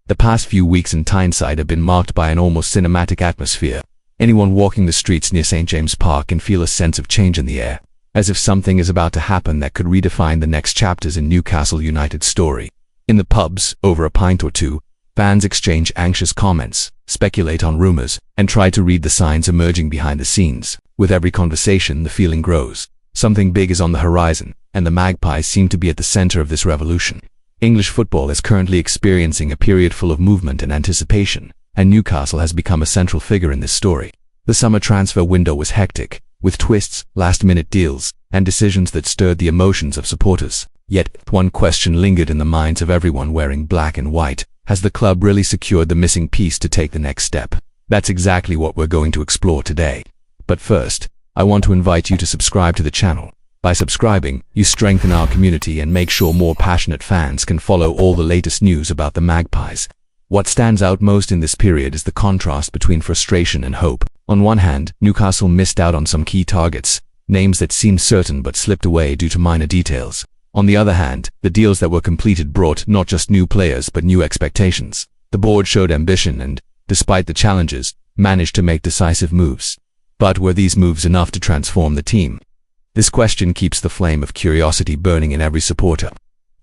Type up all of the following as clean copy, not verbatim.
The past few weeks in Tyneside have been marked by an almost cinematic atmosphere. Anyone walking the streets near St. James Park can feel a sense of change in the air, as if something is about to happen that could redefine the next chapters in Newcastle United's story. In the pubs, over a pint or two, fans exchange anxious comments, speculate on rumours, and try to read the signs emerging behind the scenes. With every conversation, the feeling grows. Something big is on the horizon, and the Magpies seem to be at the centre of this revolution. English football is currently experiencing a period full of movement and anticipation, and Newcastle has become a central figure in this story. The summer transfer window was hectic, with twists, last-minute deals, and decisions that stirred the emotions of supporters. Yet, one question lingered in the minds of everyone wearing black and white. Has the club really secured the missing piece to take the next step? That's exactly what we're going to explore today. But first, I want to invite you to subscribe to the channel. By subscribing, you strengthen our community and make sure more passionate fans can follow all the latest news about the Magpies. What stands out most in this period is the contrast between frustration and hope. On one hand, Newcastle missed out on some key targets, names that seemed certain but slipped away due to minor details. On the other hand, the deals that were completed brought not just new players but new expectations. The board showed ambition and, despite the challenges, managed to make decisive moves. But were these moves enough to transform the team? This question keeps the flame of curiosity burning in every supporter.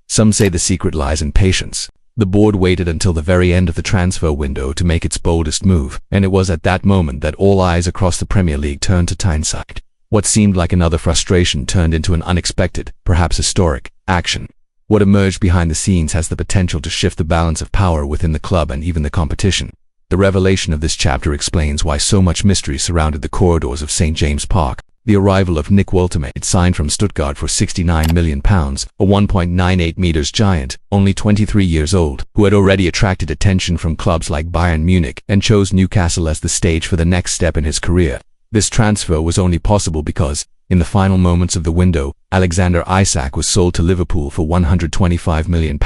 Some say the secret lies in patience. The board waited until the very end of the transfer window to make its boldest move, and it was at that moment that all eyes across the Premier League turned to Tyneside. What seemed like another frustration turned into an unexpected, perhaps historic, action. What emerged behind the scenes has the potential to shift the balance of power within the club and even the competition. The revelation of this chapter explains why so much mystery surrounded the corridors of St. James Park. The arrival of Nick Woltemade, signed from Stuttgart for £69 million, a 1.98 meters giant, only 23 years old, who had already attracted attention from clubs like Bayern Munich and chose Newcastle as the stage for the next step in his career. This transfer was only possible because, in the final moments of the window, Alexander Isak was sold to Liverpool for £125 million,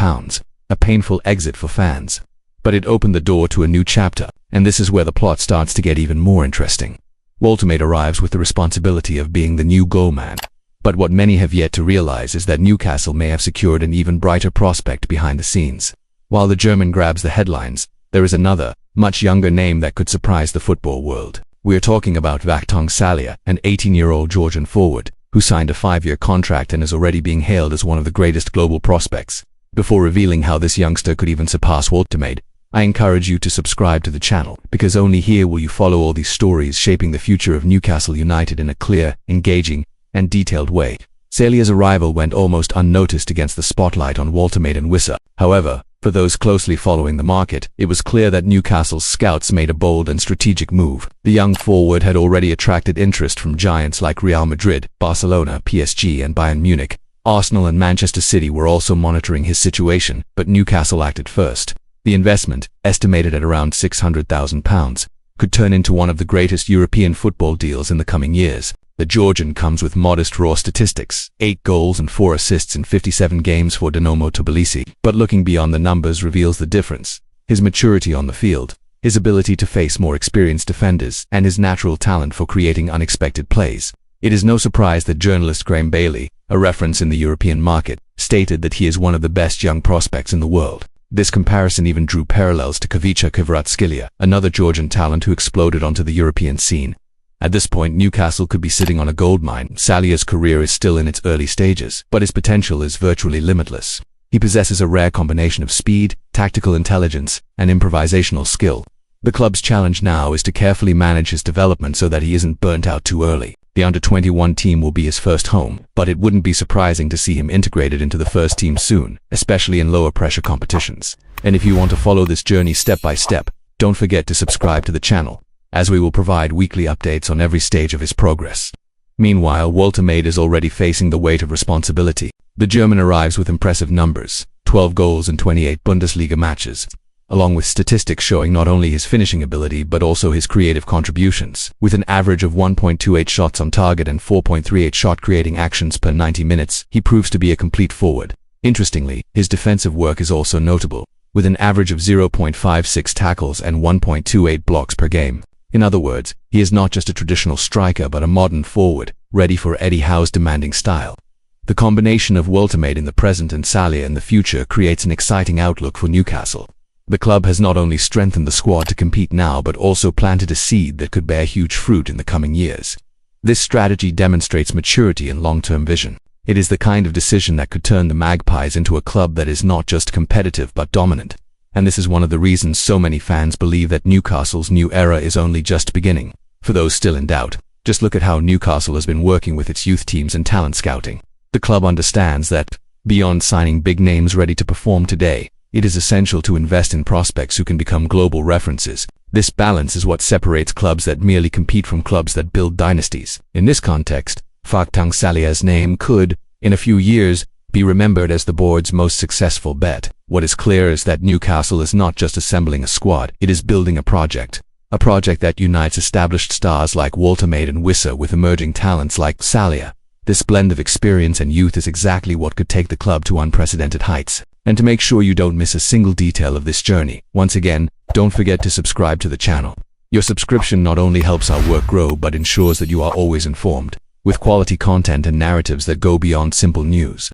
a painful exit for fans. But it opened the door to a new chapter, and this is where the plot starts to get even more interesting. Woltemade arrives with the responsibility of being the new goalman. But what many have yet to realize is that Newcastle may have secured an even brighter prospect behind the scenes. While the German grabs the headlines, there is another, much younger name that could surprise the football world. We are talking about Vakhtang Salia, an 18-year-old Georgian forward, who signed a 5-year contract and is already being hailed as one of the greatest global prospects. Before revealing how this youngster could even surpass Woltemade, I encourage you to subscribe to the channel, because only here will you follow all these stories shaping the future of Newcastle United in a clear, engaging, and detailed way. Salia's arrival went almost unnoticed against the spotlight on Woltemade and Wissa. However, for those closely following the market, it was clear that Newcastle's scouts made a bold and strategic move. The young forward had already attracted interest from giants like Real Madrid, Barcelona, PSG, and Bayern Munich. Arsenal and Manchester City were also monitoring his situation, but Newcastle acted first. The investment, estimated at around £600,000, could turn into one of the greatest European football deals in the coming years. The Georgian comes with modest raw statistics, 8 goals and 4 assists in 57 games for Dinamo Tbilisi. But looking beyond the numbers reveals the difference. His maturity on the field, his ability to face more experienced defenders, and his natural talent for creating unexpected plays. It is no surprise that journalist Graham Bailey, a reference in the European market, stated that he is one of the best young prospects in the world. This comparison even drew parallels to Kavica Kvaratskhelia, another Georgian talent who exploded onto the European scene. At this point, Newcastle could be sitting on a goldmine. Salia's career is still in its early stages, but his potential is virtually limitless. He possesses a rare combination of speed, tactical intelligence, and improvisational skill. The club's challenge now is to carefully manage his development so that he isn't burnt out too early. The under-21 team will be his first home, but it wouldn't be surprising to see him integrated into the first team soon, especially in lower-pressure competitions. And if you want to follow this journey step by step, don't forget to subscribe to the channel, as we will provide weekly updates on every stage of his progress. Meanwhile, Woltemade is already facing the weight of responsibility. The German arrives with impressive numbers, 12 goals in 28 Bundesliga matches, along with statistics showing not only his finishing ability but also his creative contributions. With an average of 1.28 shots on target and 4.38 shot-creating actions per 90 minutes, he proves to be a complete forward. Interestingly, his defensive work is also notable, with an average of 0.56 tackles and 1.28 blocks per game. In other words, he is not just a traditional striker but a modern forward, ready for Eddie Howe's demanding style. The combination of Woltemade in the present and Salia in the future creates an exciting outlook for Newcastle. The club has not only strengthened the squad to compete now but also planted a seed that could bear huge fruit in the coming years. This strategy demonstrates maturity and long-term vision. It is the kind of decision that could turn the Magpies into a club that is not just competitive but dominant. And this is one of the reasons so many fans believe that Newcastle's new era is only just beginning. For those still in doubt, just look at how Newcastle has been working with its youth teams and talent scouting. The club understands that, beyond signing big names ready to perform today, it is essential to invest in prospects who can become global references. This balance is what separates clubs that merely compete from clubs that build dynasties. In this context, Fakhtar Salih's name could, in a few years, be remembered as the board's most successful bet. What is clear is that Newcastle is not just assembling a squad, it is building a project. A project that unites established stars like Walter Maid and Wissa with emerging talents like Salih. This blend of experience and youth is exactly what could take the club to unprecedented heights. And to make sure you don't miss a single detail of this journey, once again, don't forget to subscribe to the channel. Your subscription not only helps our work grow but ensures that you are always informed, with quality content and narratives that go beyond simple news.